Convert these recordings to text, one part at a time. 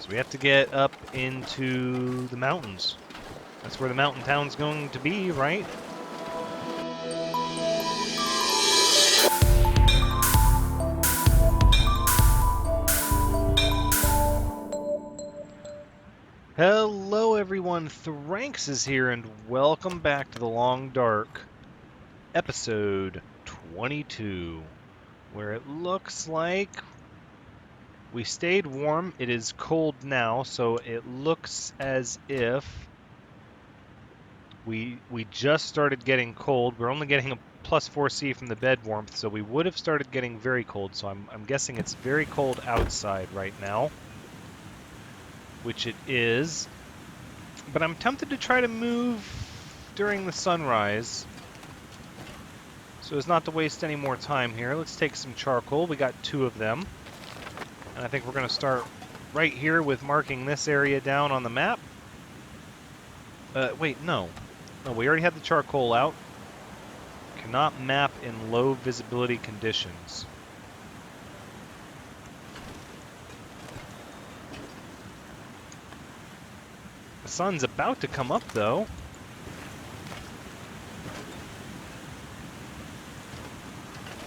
So we have to get up into the mountains. That's where the mountain town's going to be, right? Hello everyone, Thranxes here, and welcome back to The Long Dark, episode 22, where it looks like we stayed warm. It is cold now, so it looks as if we just started getting cold. We're only getting a plus 4C from the bed warmth, so we would have started getting very cold, so I'm guessing it's very cold outside right now, which it is. But I'm tempted to try to move during the sunrise so as not to waste any more time here. Let's take some charcoal. We got 2 of them. And I think we're going to start right here with marking this area down on the map. Wait, no. No, we already had the charcoal out. Cannot map in low visibility conditions. The sun's about to come up, though.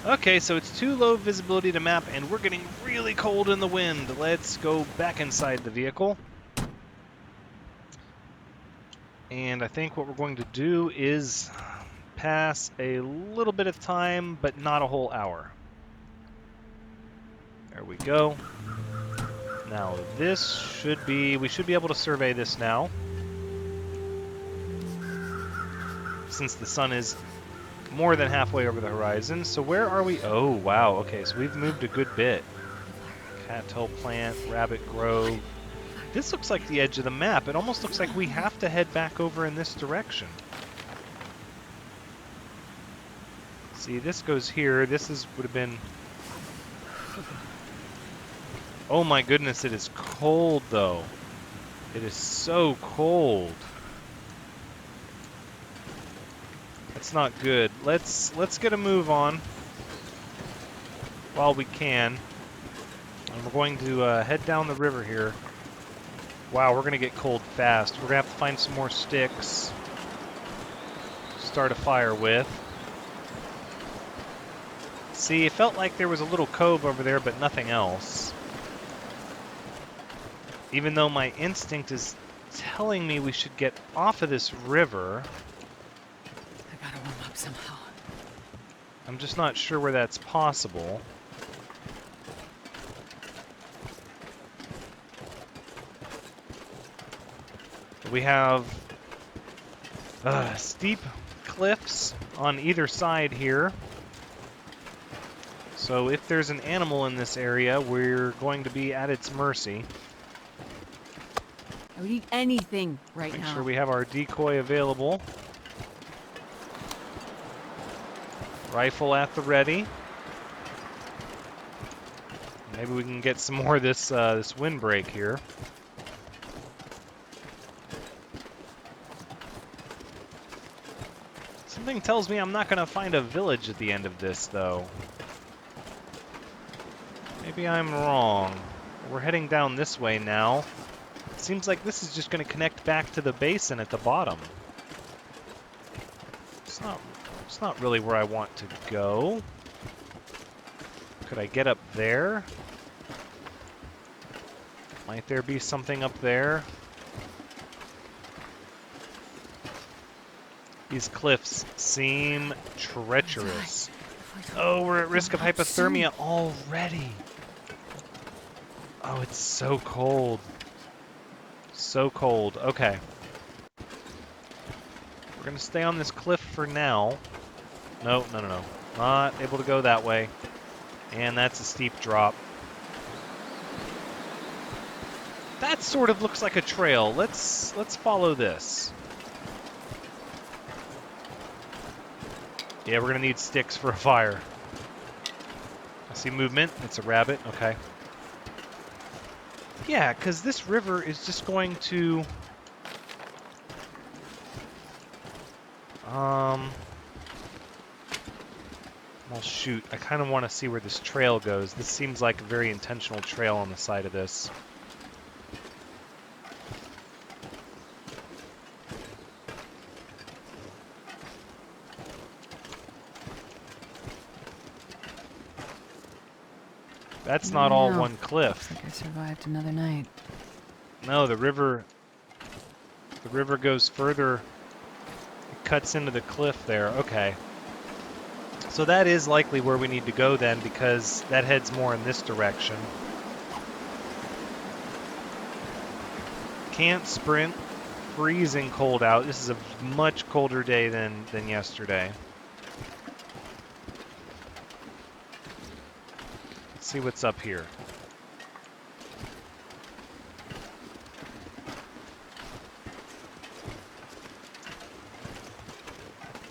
Okay, so it's too low visibility to map, and we're getting really cold in the wind. Let's go back inside the vehicle. And I think what we're going to do is pass a little bit of time, but not a whole hour. There we go. Now this should be, we should be able to survey this now, since the sun is more than halfway over the horizon. So where are we? Oh, wow. Okay, so we've moved a good bit. Cattail Plant, Rabbit Grove. This looks like the edge of the map. It almost looks like we have to head back over in this direction. See, this goes here. This would have been... Oh my goodness, it is cold though. It is so cold. That's not good. Let's get a move on while we can. And we're going to head down the river here. Wow, we're going to get cold fast. We're going to have to find some more sticks to start a fire with. See, it felt like there was a little cove over there, but nothing else. Even though my instinct is telling me we should get off of this river. I gotta warm up somehow. I'm just not sure where that's possible. We have steep cliffs on either side here. So if there's an animal in this area, we're going to be at its mercy. I would eat anything right now. Make sure we have our decoy available. Rifle at the ready. Maybe we can get some more of this this windbreak here. Something tells me I'm not going to find a village at the end of this, though. Maybe I'm wrong. We're heading down this way now. Seems like this is just going to connect back to the basin at the bottom. It's not really where I want to go. Could I get up there? Might there be something up there? These cliffs seem treacherous. Oh, we're at risk of hypothermia already. Oh, it's so cold. So cold. Okay. We're going to stay on this cliff for now. No. Not able to go that way. And that's a steep drop. That sort of looks like a trail. Let's follow this. Yeah, we're going to need sticks for a fire. I see movement. It's a rabbit. Okay. Yeah, because this river is just going to... Well, shoot. I kind of want to see where this trail goes. This seems like a very intentional trail on the side of this. That's not all Wow. one cliff. Looks like I survived another night. No, the river goes further. It cuts into the cliff there. Okay. So that is likely where we need to go then, because that heads more in this direction. Can't sprint. Freezing cold out. This is a much colder day than yesterday. Let's see what's up here.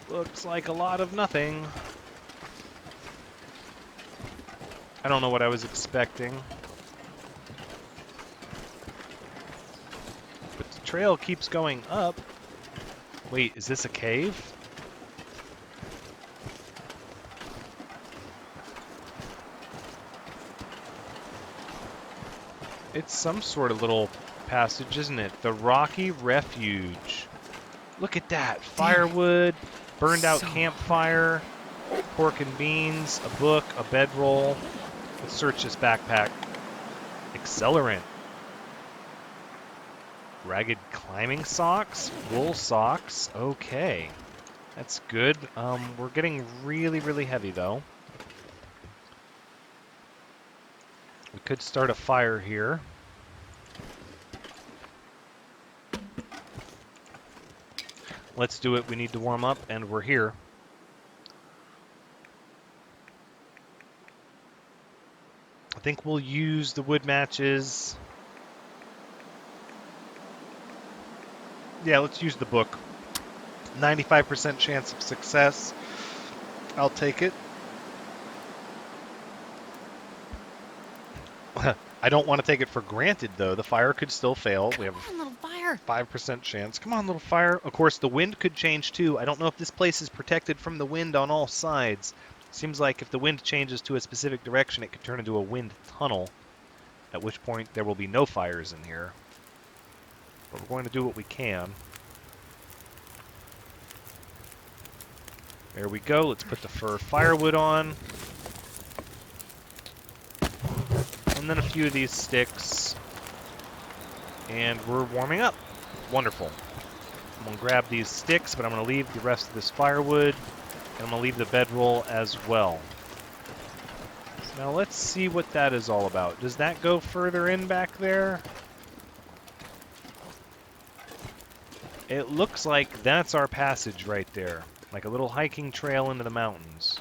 Looks like a lot of nothing. I don't know what I was expecting. But the trail keeps going up. Wait, is this a cave? It's some sort of little passage, isn't it? The Rocky Refuge. Look at that. Firewood, burned out campfire, pork and beans, a book, a bedroll. Let's search this backpack. Accelerant. Ragged climbing socks, wool socks. Okay. That's good. We're getting really, really heavy though. We could start a fire here. Let's do it. We need to warm up, and we're here. I think we'll use the wood matches. Yeah, let's use the book. 95% chance of success. I'll take it. I don't want to take it for granted, though. The fire could still fail. We have Come on, little fire. 5% chance. Come on, little fire. Of course, the wind could change, too. I don't know if this place is protected from the wind on all sides. Seems like if the wind changes to a specific direction, it could turn into a wind tunnel, at which point there will be no fires in here. But we're going to do what we can. There we go. Let's put the fir firewood on. And then a few of these sticks. And we're warming up. Wonderful. I'm going to grab these sticks, but I'm going to leave the rest of this firewood. And I'm going to leave the bedroll as well. So now let's see what that is all about. Does that go further in back there? It looks like that's our passage right there. Like a little hiking trail into the mountains.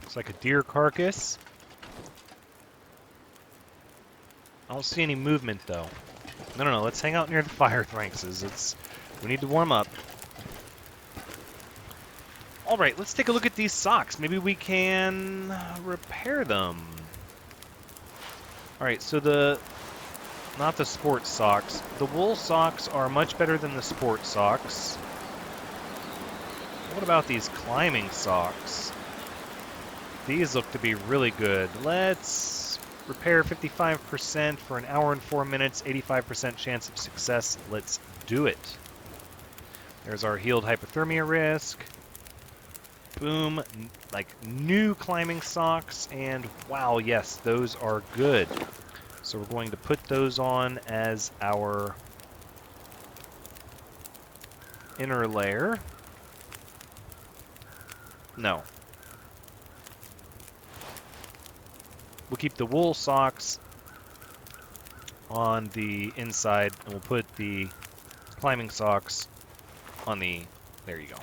Looks like a deer carcass. I don't see any movement, though. No. Let's hang out near the fire, Thranxes. We need to warm up. All right, let's take a look at these socks. Maybe we can repair them. All right, so not the sports socks. The wool socks are much better than the sports socks. What about these climbing socks? These look to be really good. Let's repair 55% for an hour and 4 minutes, 85% chance of success. Let's do it. There's our healed hypothermia risk. Boom, like new climbing socks, and wow, yes, those are good. So we're going to put those on as our inner layer. No. We'll keep the wool socks on the inside, and we'll put the climbing socks on the, there you go,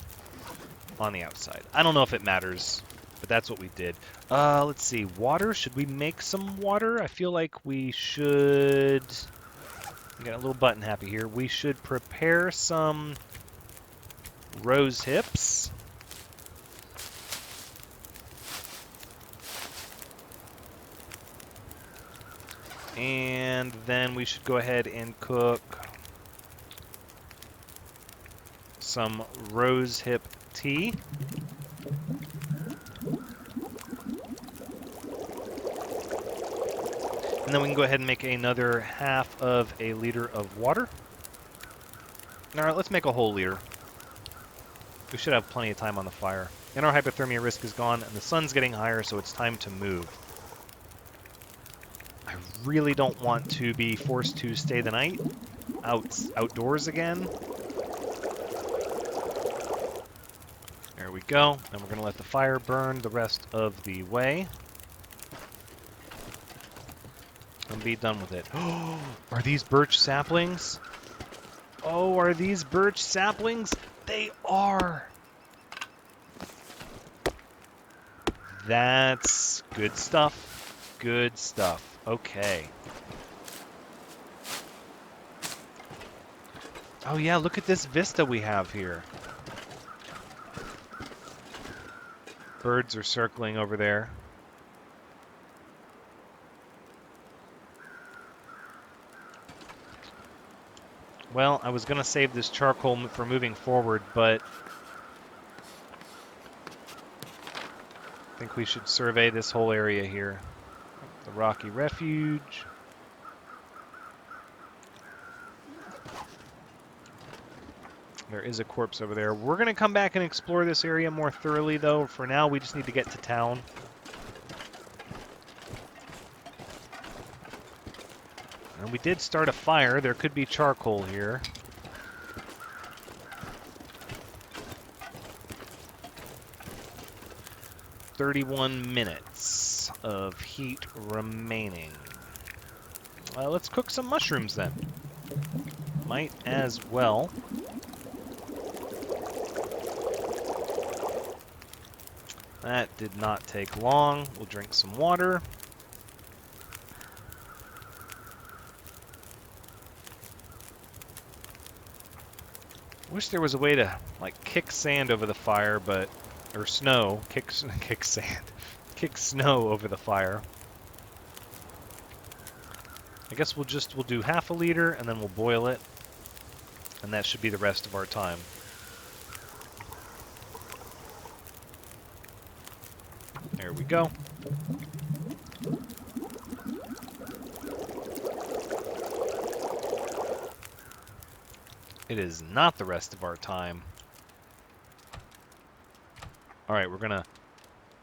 on the outside. I don't know if it matters, but that's what we did. Let's see, water. Should we make some water? I feel like we should. I got a little button happy here. We should prepare some rose hips. And then we should go ahead and cook some rose hip tea. And then we can go ahead and make another half of a liter of water. All right, let's make a whole liter. We should have plenty of time on the fire. And our hypothermia risk is gone, and the sun's getting higher, so it's time to move. I really don't want to be forced to stay the night outdoors again. There we go. And we're going to let the fire burn the rest of the way. And be done with it. Oh, are these birch saplings? Oh, are these birch saplings? They are! That's good stuff. Good stuff. Okay. Oh yeah, look at this vista we have here. Birds are circling over there. Well, I was going to save this charcoal for moving forward, but I think we should survey this whole area here. The rocky refuge. There is a corpse over there. We're going to come back and explore this area more thoroughly, though. For now, we just need to get to town. And we did start a fire. There could be charcoal here. $31 of heat remaining. Let's cook some mushrooms then. Might as well. That did not take long. We'll drink some water. Wish there was a way to, like, kick sand over the fire, but... Or snow. Kick sand. Kick snow over the fire. I guess we'll do half a liter, and then we'll boil it. And that should be the rest of our time. There we go. It is not the rest of our time. Alright, we're gonna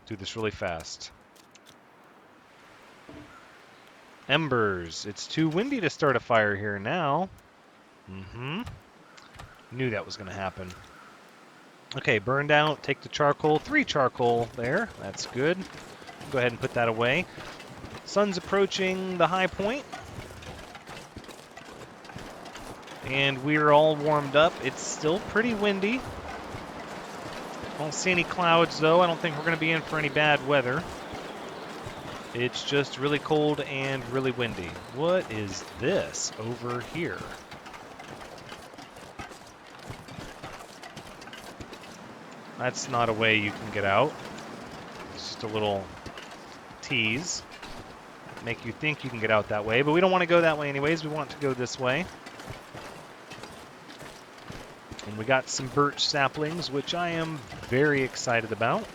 do this really fast. Embers. It's too windy to start a fire here now. Knew that was gonna happen. Okay, burned out. Take the charcoal. 3 charcoal there. That's good. Go ahead and put that away. Sun's approaching the high point. And we're all warmed up. It's still pretty windy. I don't see any clouds, though. I don't think we're going to be in for any bad weather. It's just really cold and really windy. What is this over here? That's not a way you can get out. It's just a little tease. Make you think you can get out that way, but we don't want to go that way anyways. We want to go this way. And we got some birch saplings, which I am very excited about.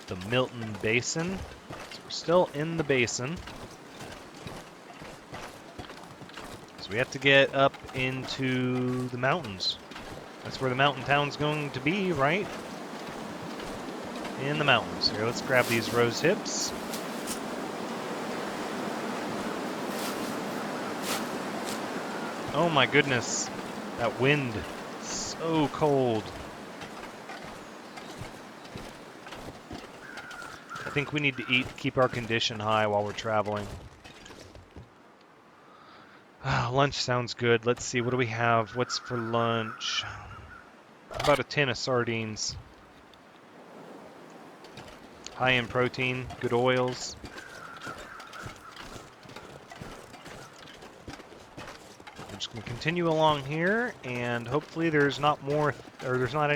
The Milton Basin. So we're still in the basin. So we have to get up into the mountains. That's where the mountain town's going to be, right? In the mountains. Here, let's grab these rose hips. Oh my goodness, that wind, so cold. I think we need to eat to keep our condition high while we're traveling. Lunch sounds good. Let's see, what do we have? What's for lunch? About a tin of sardines. High in protein, good oils. Just gonna continue along here, and hopefully there's not more, or there's not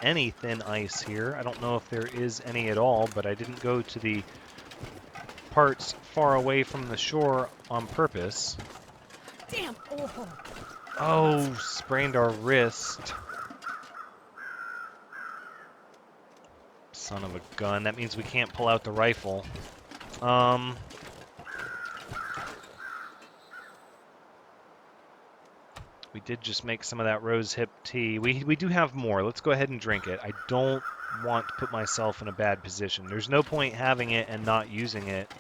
any thin ice here. I don't know if there is any at all, but I didn't go to the parts far away from the shore on purpose. Damn! Oh, sprained our wrist. Son of a gun. That means we can't pull out the rifle. We did just make some of that rose hip tea. We do have more. Let's go ahead and drink it. I don't want to put myself in a bad position. There's no point having it and not using it.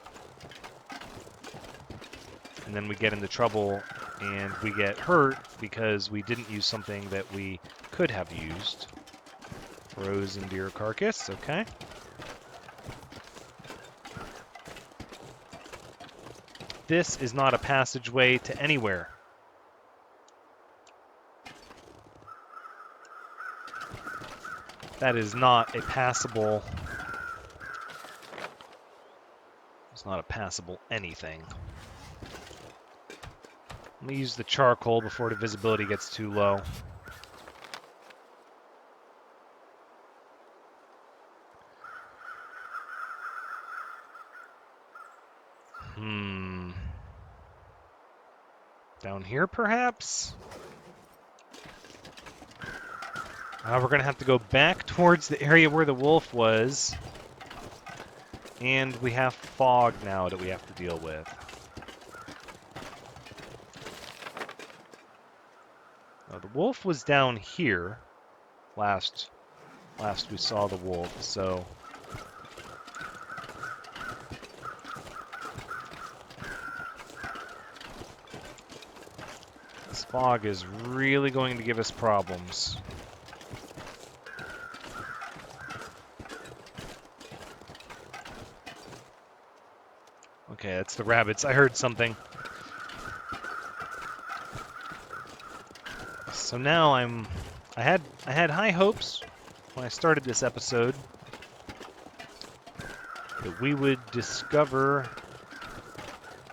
And then we get into trouble and we get hurt because we didn't use something that we could have used. Rose and deer carcass, okay. This is not a passageway to anywhere. That is not a passable... It's not a passable anything. Let me use the charcoal before the visibility gets too low. Down here, perhaps? We're going to have to go back towards the area where the wolf was. And we have fog now that we have to deal with. Now, the wolf was down here last we saw the wolf, so... This fog is really going to give us problems. Okay, that's the rabbits. I heard something. So now I had high hopes when I started this episode that we would discover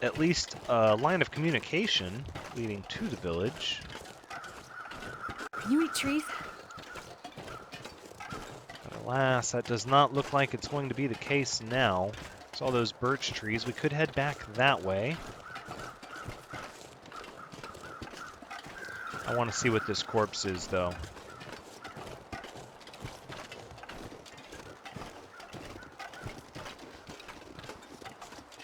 at least a line of communication leading to the village. Can you eat trees? But alas, that does not look like it's going to be the case now. There's all those birch trees. We could head back that way. I want to see what this corpse is, though.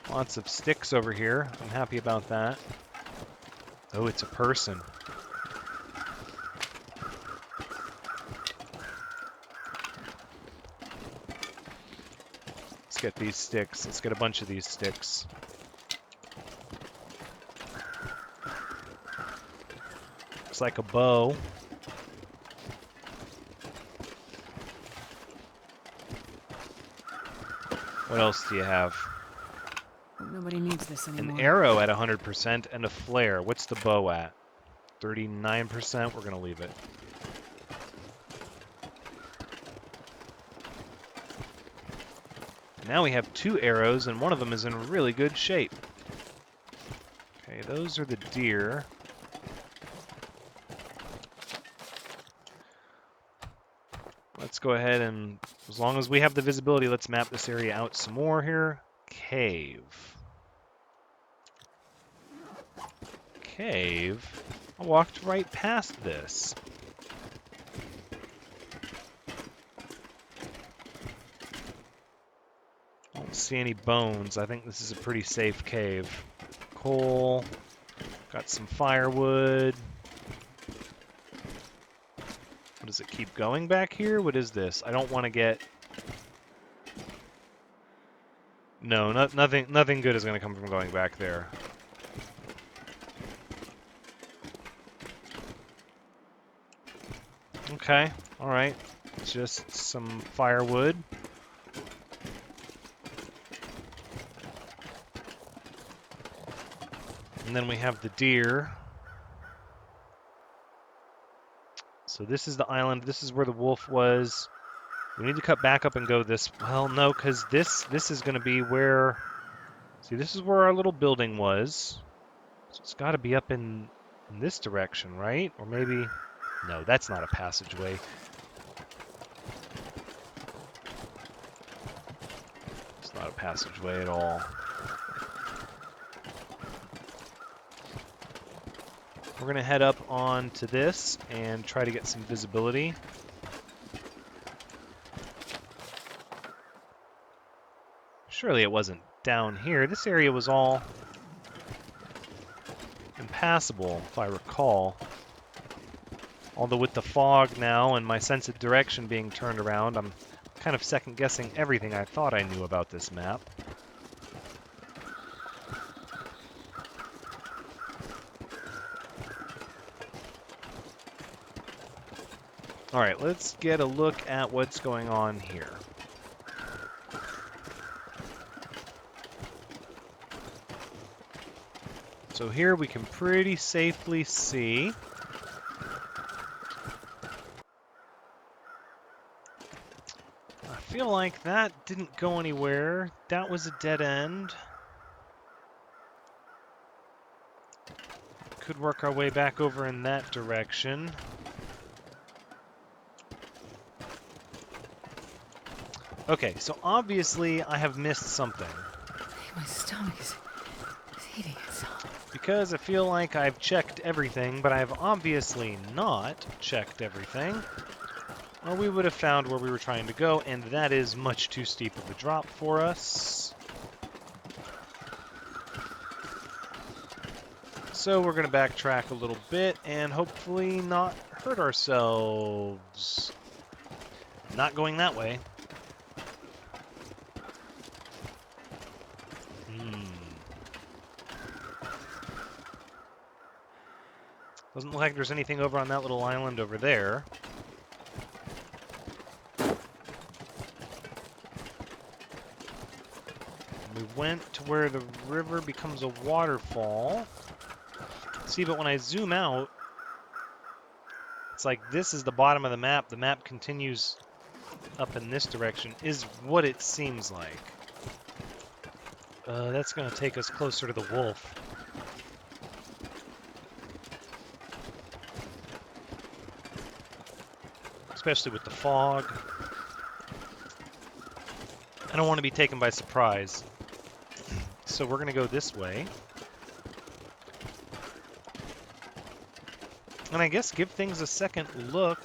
Lots of sticks over here. I'm happy about that. Oh, it's a person. Let's get these sticks. Let's get a bunch of these sticks. Looks like a bow. What else do you have? Nobody needs this anymore. An arrow at 100% and a flare. What's the bow at? 39%? We're going to leave it. Now we have 2 arrows, and one of them is in really good shape. Okay, those are the deer. Let's go ahead and, as long as we have the visibility, let's map this area out some more here. Cave. Cave? I walked right past this. I don't see any bones. I think this is a pretty safe cave. Coal. Got some firewood. Does it keep going back here? What is this? I don't want to get... No, nothing good is going to come from going back there. Okay, alright. Just some firewood. And then we have the deer. So this is the island. This is where the wolf was. We need to cut back up and go this... Well, no, because this is going to be where... See, this is where our little building was. So it's got to be up in this direction, right? Or maybe... No, that's not a passageway. It's not a passageway at all. We're going to head up onto this and try to get some visibility. Surely it wasn't down here. This area was all impassable, if I recall. Although with the fog now and my sense of direction being turned around, I'm kind of second-guessing everything I thought I knew about this map. Alright, let's get a look at what's going on here. So here we can pretty safely see I feel like that didn't go anywhere. That was a dead end. Could work our way back over in that direction. Okay, so obviously I have missed something. My stomach is eating itself. Because I feel like I've checked everything, but I've obviously not checked everything. Or we would have found where we were trying to go, and that is much too steep of a drop for us. So we're going to backtrack a little bit and hopefully not hurt ourselves. Not going that way. Doesn't look like there's anything over on that little island over there. We went to where the river becomes a waterfall. See, but when I zoom out, it's like this is the bottom of the map. The map continues up in this direction, is what it seems like. That's going to take us closer to the wolf. Especially with the fog. I don't want to be taken by surprise. So we're going to go this way. And I guess give things a second look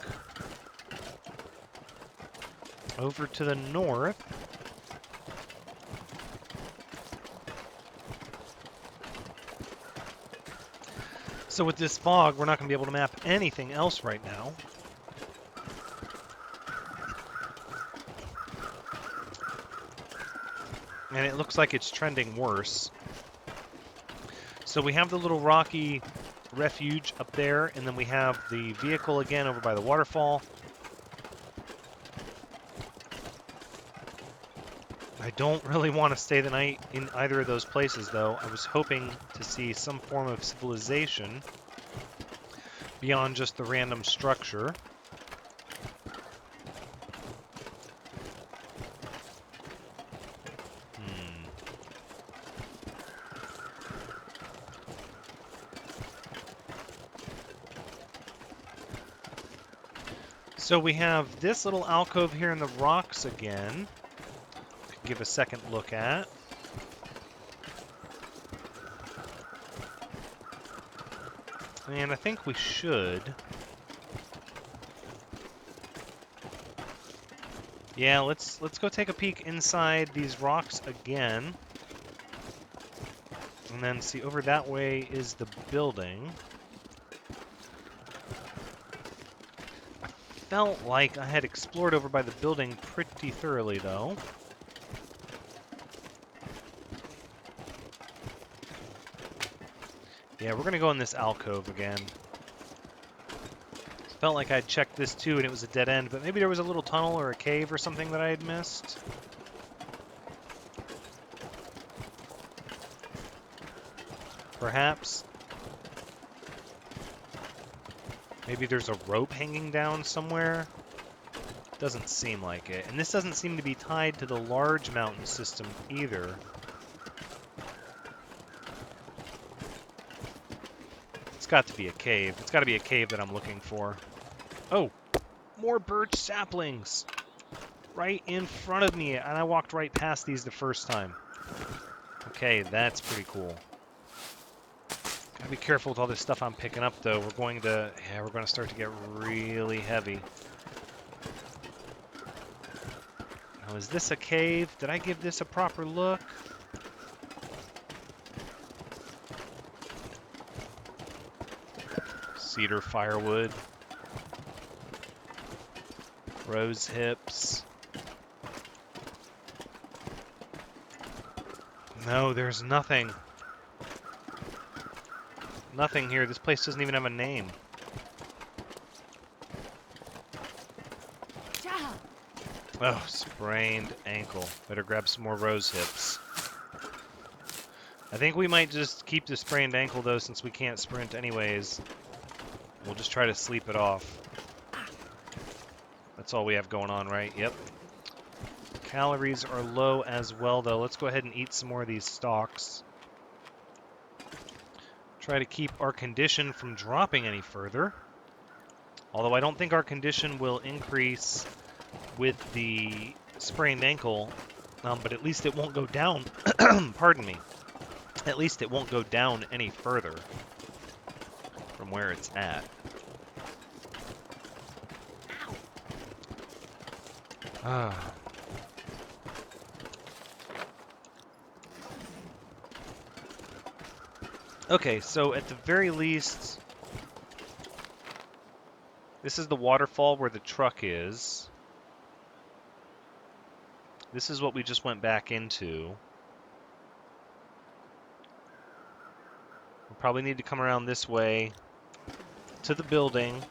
over to the north. So with this fog, we're not going to be able to map anything else right now. And it looks like it's trending worse. So we have the little rocky refuge up there, and then we have the vehicle again over by the waterfall. I don't really want to stay the night in either of those places, though. I was hoping to see some form of civilization beyond just the random structure. So we have this little alcove here in the rocks again. Could give a second look at. And I think we should. Yeah, let's go take a peek inside these rocks again. And then see over that way is the building. Felt like I had explored over by the building pretty thoroughly, though. Yeah, we're going to go in this alcove again. Felt like I'd checked this too and it was a dead end, but maybe there was a little tunnel or a cave or something that I had missed. Perhaps. Maybe there's a rope hanging down somewhere. Doesn't seem like it. And this doesn't seem to be tied to the large mountain system either. It's got to be a cave. It's got to be a cave that I'm looking for. Oh, more birch saplings right in front of me. And I walked right past these the first time. Okay, that's pretty cool. Gotta be careful with all this stuff I'm picking up, though. We're going to start to get really heavy. Now, is this a cave? Did I give this a proper look? Cedar firewood. Rose hips. No, there's nothing. Nothing here. This place doesn't even have a name. Oh, sprained ankle. Better grab some more rose hips. I think we might just keep the sprained ankle, though, since we can't sprint anyways. We'll just try to sleep it off. That's all we have going on, right? Yep. Calories are low as well, though. Let's go ahead and eat some more of these stalks. Try to keep our condition from dropping any further. Although I don't think our condition will increase with the sprained ankle, but at least it won't go down. Pardon me. At least it won't go down any further from where it's at. Ah. Okay, so at the very least, this is the waterfall where the truck is. This is what we just went back into. We'll probably need to come around this way to the building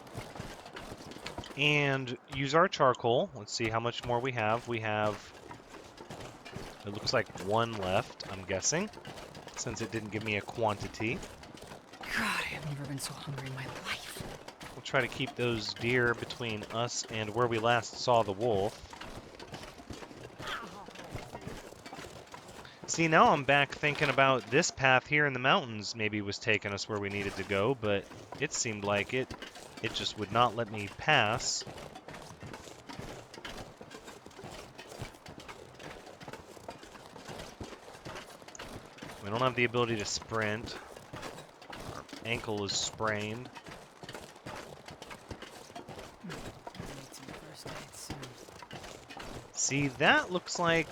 and use our charcoal. Let's see how much more we have. We have, it looks like one left, I'm guessing, since it didn't give me a quantity. God, I've never been so hungry in my life. We'll try to keep those deer between us and where we last saw the wolf. See, now I'm back thinking about this path here in the mountains maybe was taking us where we needed to go, but it seemed like it just would not let me pass. We don't have the ability to sprint. Our ankle is sprained. See, that looks like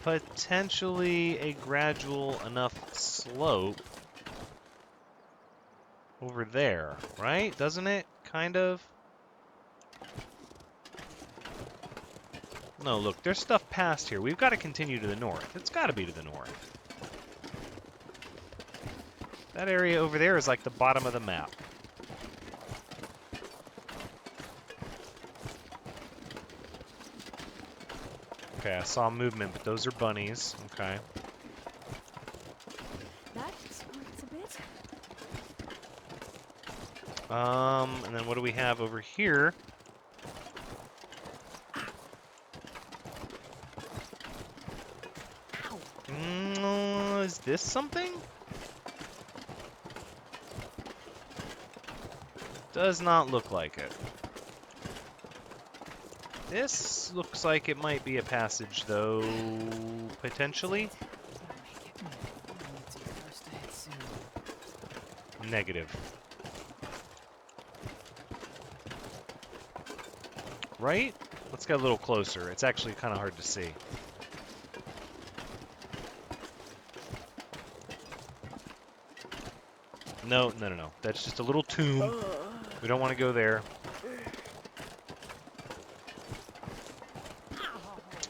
potentially a gradual enough slope over there, right? Doesn't it? Kind of? No, look, there's stuff past here. We've got to continue to the north. It's got to be to the north. That area over there is like the bottom of the map. Okay, I saw movement, but those are bunnies. Okay. That squirts a bit. And then what do we have over here? Is this something? Does not look like it. This looks like it might be a passage, though, potentially. Negative. Right? Let's get a little closer. It's actually kind of hard to see. No. That's just a little tomb. We don't want to go there.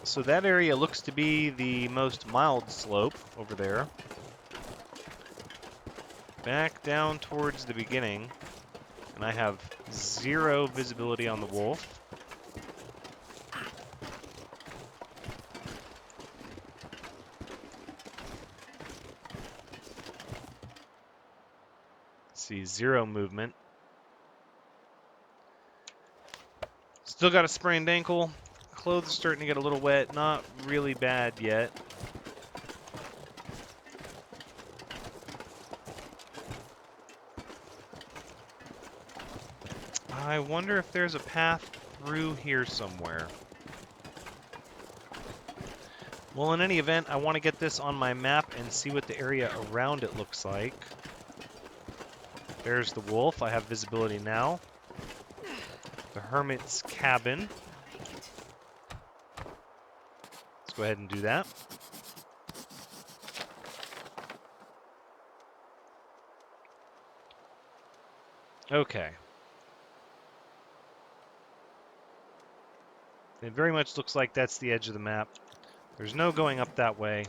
So that area looks to be the most mild slope over there. Back down towards the beginning. And I have 0 visibility on the wolf. See, 0 movement. Still got a sprained ankle. Clothes are starting to get a little wet. Not really bad yet. I wonder if there's a path through here somewhere. Well, in any event, I want to get this on my map and see what the area around it looks like. There's the wolf. I have visibility now. The hermit's cabin. Let's go ahead and do that. Okay. It very much looks like that's the edge of the map. There's no going up that way.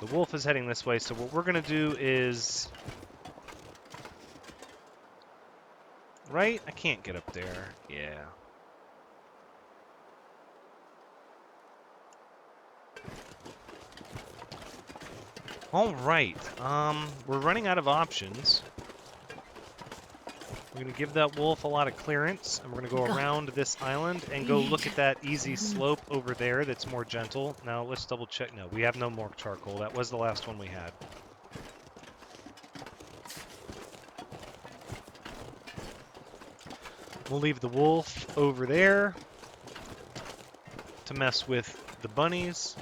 The wolf is heading this way, so what we're going to do is... Right? I can't get up there. Yeah. All right. We're running out of options. We're going to give that wolf a lot of clearance, and we're going to go around this island and go look at that easy slope over there that's more gentle. Now, let's double check. No, we have no more charcoal. That was the last one we had. We'll leave the wolf over there to mess with the bunnies.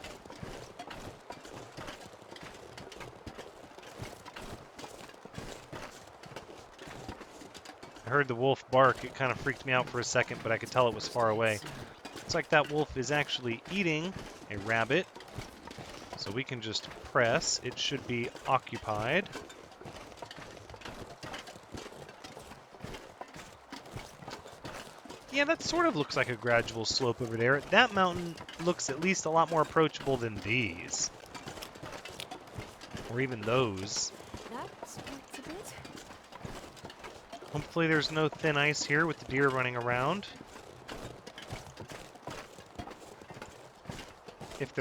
I heard the wolf bark. It kind of freaked me out for a second, but I could tell it was far away. Looks like that wolf is actually eating a rabbit. So we can just press. It should be occupied. Yeah, that sort of looks like a gradual slope over there. That mountain looks at least a lot more approachable than these. Or even those. Hopefully there's no thin ice here with the deer running around. If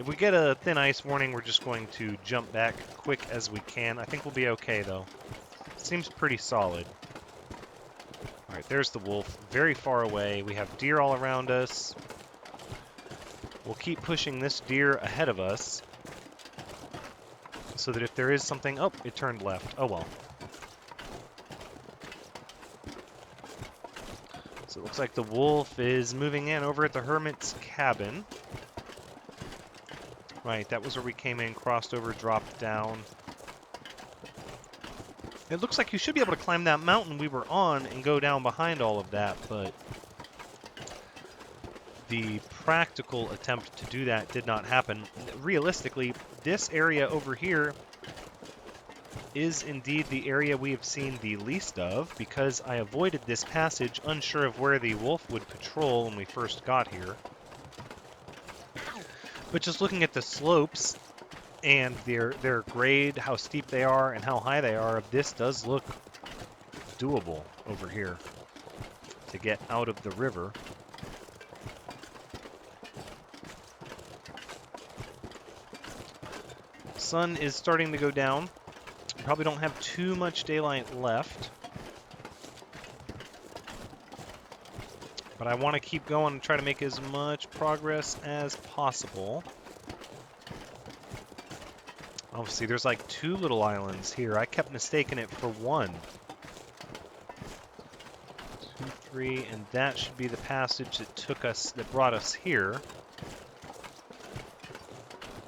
we get a thin ice warning, we're just going to jump back quick as we can. I think we'll be okay, though. Seems pretty solid. All right, there's the wolf, very far away. We have deer all around us. We'll keep pushing this deer ahead of us so that if there is something... Oh, it turned left. Oh, well. So it looks like the wolf is moving in over at the hermit's cabin. Right, that was where we came in, crossed over, dropped down. It looks like you should be able to climb that mountain we were on and go down behind all of that, but the practical attempt to do that did not happen. Realistically, this area over here is indeed the area we have seen the least of, because I avoided this passage unsure of where the wolf would patrol when we first got here. But just looking at the slopes and their grade, how steep they are and how high they are, this does look doable over here to get out of the river. Sun is starting to go down. Probably don't have too much daylight left. But I want to keep going and try to make as much progress as possible. Oh, see, there's like 2 little islands here. I kept mistaking it for 1. 2, 3, and that should be the passage that brought us here.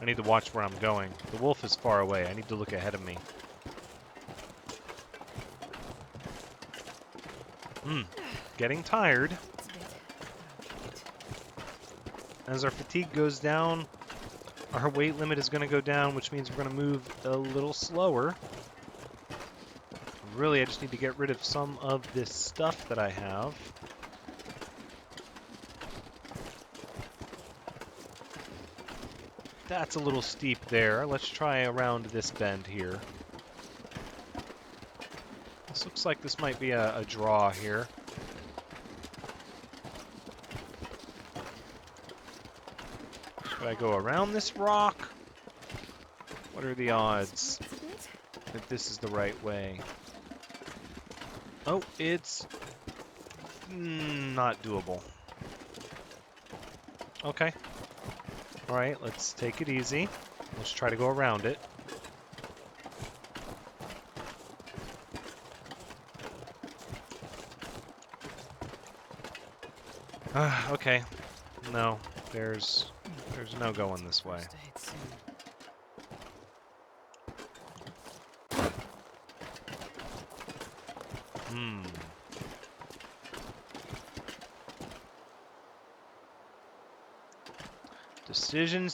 I need to watch where I'm going. The wolf is far away. I need to look ahead of me. Getting tired. As our fatigue goes down, our weight limit is going to go down, which means we're going to move a little slower. Really, I just need to get rid of some of this stuff that I have. That's a little steep there. Let's try around this bend here. This looks like this might be a draw here. Should I go around this rock? What are the odds that this is the right way? Oh, it's not doable. Okay. All right, let's take it easy. Let's try to go around it. Okay. No, there's no going this way.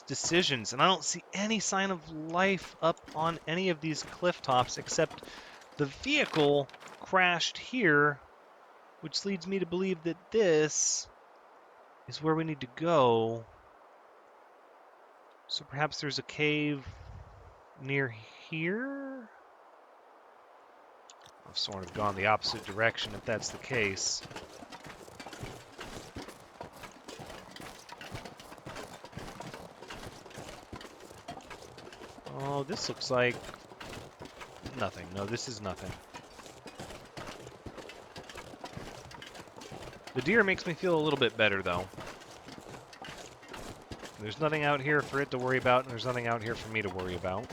Decisions, and I don't see any sign of life up on any of these cliff tops except the vehicle crashed here Which leads me to believe that this is where we need to go. So perhaps there's a cave near here? I've sort of gone the opposite direction if that's the case. Oh, this looks like nothing. No, this is nothing. The deer makes me feel a little bit better, though. There's nothing out here for it to worry about, and there's nothing out here for me to worry about.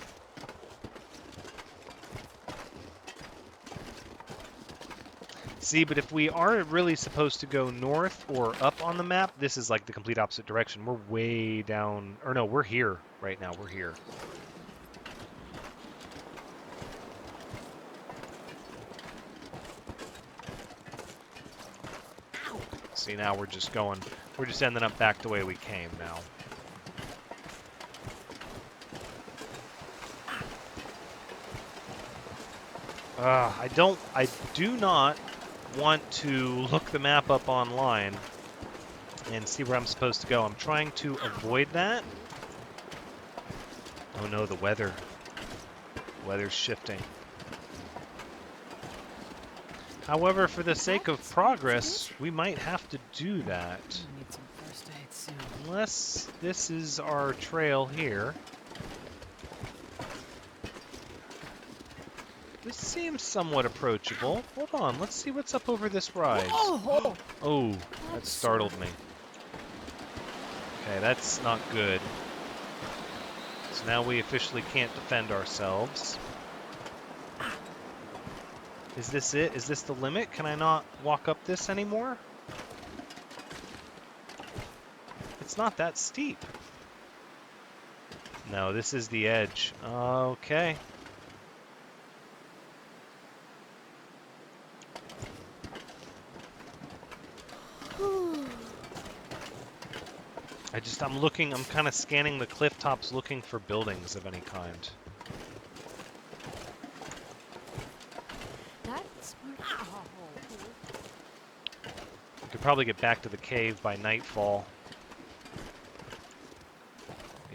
See, but if we aren't really supposed to go north or up on the map, this is like the complete opposite direction. We're way down, or no, we're here right now. We're here. See, now we're just ending up back the way we came now. I do not want to look the map up online and see where I'm supposed to go. I'm trying to avoid that. Oh no, the weather. The weather's shifting. However, for the sake of progress, we might have to do that. Need some first aid soon. Unless this is our trail here. This seems somewhat approachable. Hold on, let's see what's up over this rise. Oh, that startled me. Okay, that's not good. So now we officially can't defend ourselves. Is this it? Is this the limit? Can I not walk up this anymore? It's not that steep. No, this is the edge. Okay. I'm kind of scanning the cliff tops looking for buildings of any kind. That's We could probably get back to the cave by nightfall.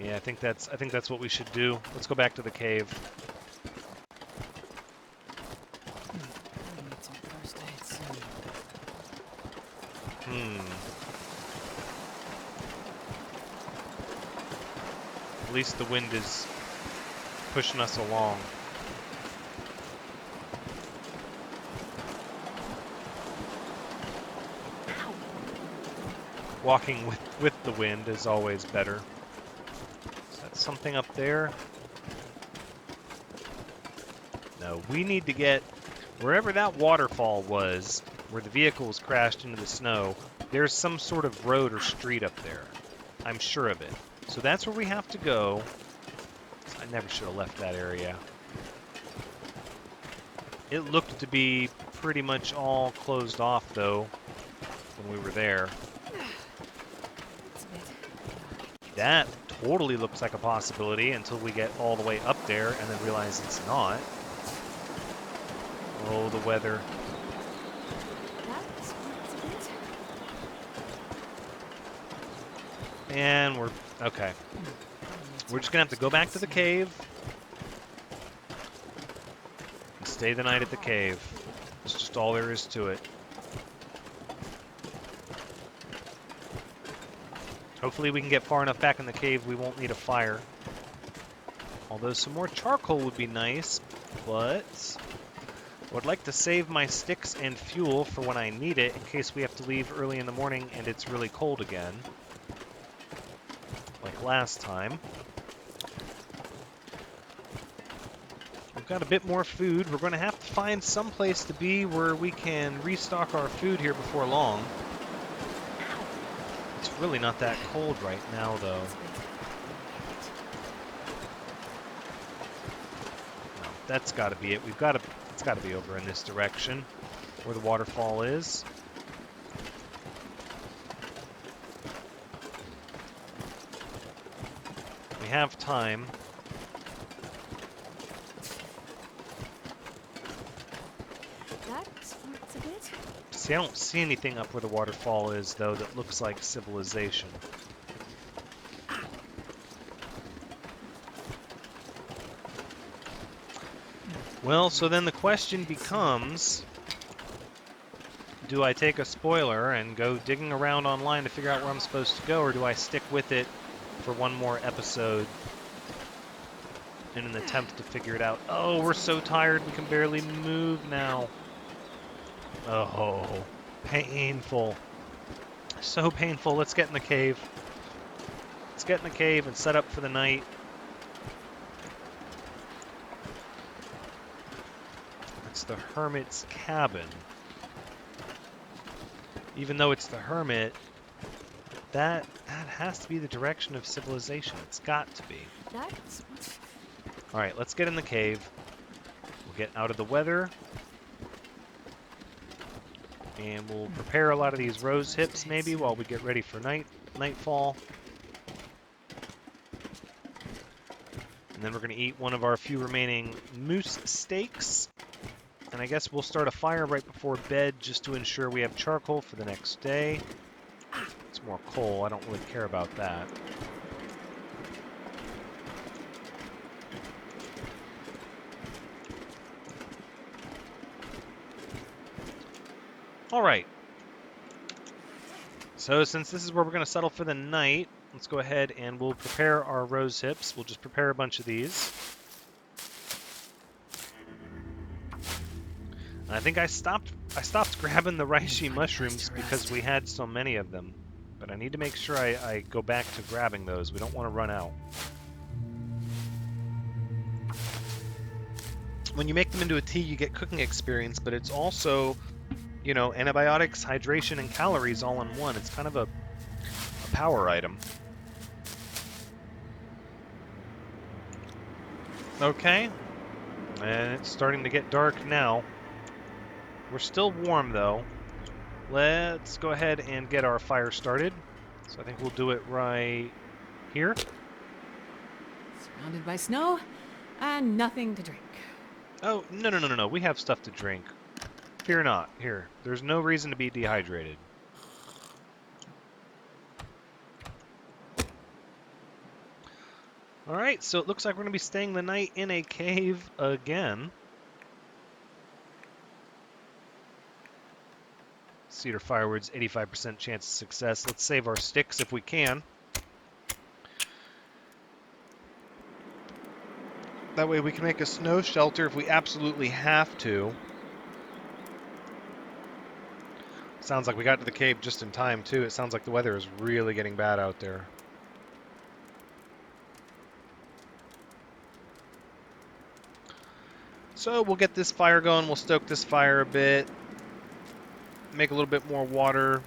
Yeah, I think that's what we should do. Let's go back to the cave. need some first aid soon. At least the wind is pushing us along. Walking with the wind is always better. Is that something up there? No, we need to get wherever that waterfall was, where the vehicles crashed into the snow. There's some sort of road or street up there. I'm sure of it. So that's where we have to go. I never should have left that area. It looked to be pretty much all closed off, though, when we were there. That totally looks like a possibility until we get all the way up there and then realize it's not. Oh, the weather. And we're... okay. We're just gonna have to go back to the cave and stay the night at the cave. That's just all there is to it. Hopefully we can get far enough back in the cave we won't need a fire. Although some more charcoal would be nice, but I would like to save my sticks and fuel for when I need it in case we have to leave early in the morning and it's really cold again. Like last time. We've got a bit more food. We're going to have to find some place to be where we can restock our food here before long. It's really not that cold right now, though. No, that's got to be it. It's got to be over in this direction, where the waterfall is. We have time. That sports a bit. See, I don't see anything up where the waterfall is, though, that looks like civilization. Well, so then the question becomes, do I take a spoiler and go digging around online to figure out where I'm supposed to go, or do I stick with it for one more episode in an attempt to figure it out? Oh, we're so tired we can barely move now. Oh, painful. So painful. Let's get in the cave. Let's get in the cave and set up for the night. It's the hermit's cabin. Even though it's the hermit, that has to be the direction of civilization. It's got to be. That's... All right, let's get in the cave. We'll get out of the weather. And we'll prepare a lot of these rose hips maybe while we get ready for nightfall. And then we're going to eat one of our few remaining moose steaks. And I guess we'll start a fire right before bed just to ensure we have charcoal for the next day. It's more coal. I don't really care about that. All right. So since this is where we're going to settle for the night, let's go ahead and we'll prepare our rose hips. We'll just prepare a bunch of these. I think I stopped grabbing the reishi mushrooms because we had so many of them. But I need to make sure I go back to grabbing those. We don't want to run out. When you make them into a tea, you get cooking experience, but it's also, you know, antibiotics, hydration, and calories all in one. It's kind of a power item. Okay. And it's starting to get dark now. We're still warm, though. Let's go ahead and get our fire started. So I think we'll do it right here. Surrounded by snow and nothing to drink. Oh, no. We have stuff to drink. Fear not. Here. There's no reason to be dehydrated. Alright, so it looks like we're going to be staying the night in a cave again. Cedar firewood's 85% chance of success. Let's save our sticks if we can. That way we can make a snow shelter if we absolutely have to. Sounds like we got to the cave just in time, too. It sounds like the weather is really getting bad out there. So we'll get this fire going. We'll stoke this fire a bit. Make a little bit more water.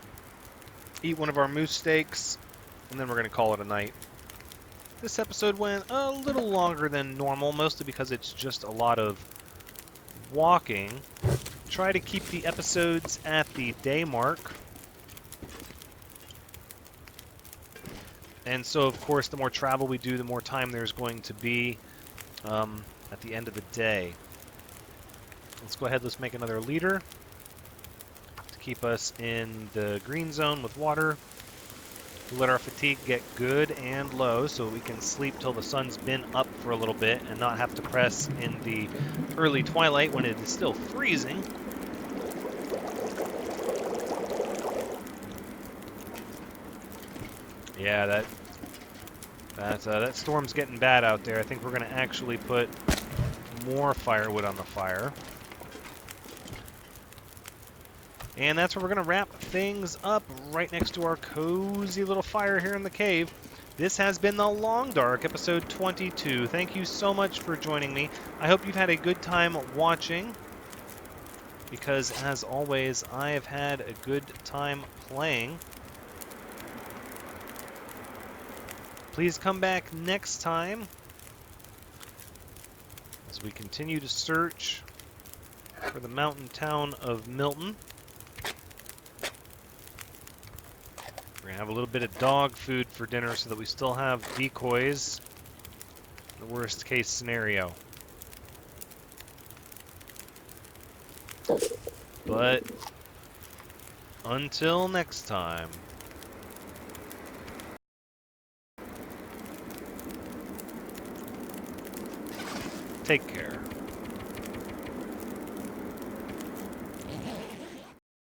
Eat one of our moose steaks. And then we're going to call it a night. This episode went a little longer than normal, mostly because it's just a lot of walking. Try to keep the episodes at the day mark. And so, of course, the more travel we do, the more time there's going to be at the end of the day. Let's go ahead, let's make another liter to keep us in the green zone with water. We'll let our fatigue get good and low so we can sleep till the sun's been up for a little bit and not have to press in the early twilight when it is still freezing. Yeah, that storm's getting bad out there. I think we're going to actually put more firewood on the fire. And that's where we're going to wrap things up, right next to our cozy little fire here in the cave. This has been The Long Dark, episode 22. Thank you so much for joining me. I hope you've had a good time watching, because as always, I have had a good time playing. Please come back next time as we continue to search for the mountain town of Milton. We're going to have a little bit of dog food for dinner so that we still have decoys in the worst case scenario. But until next time, take care.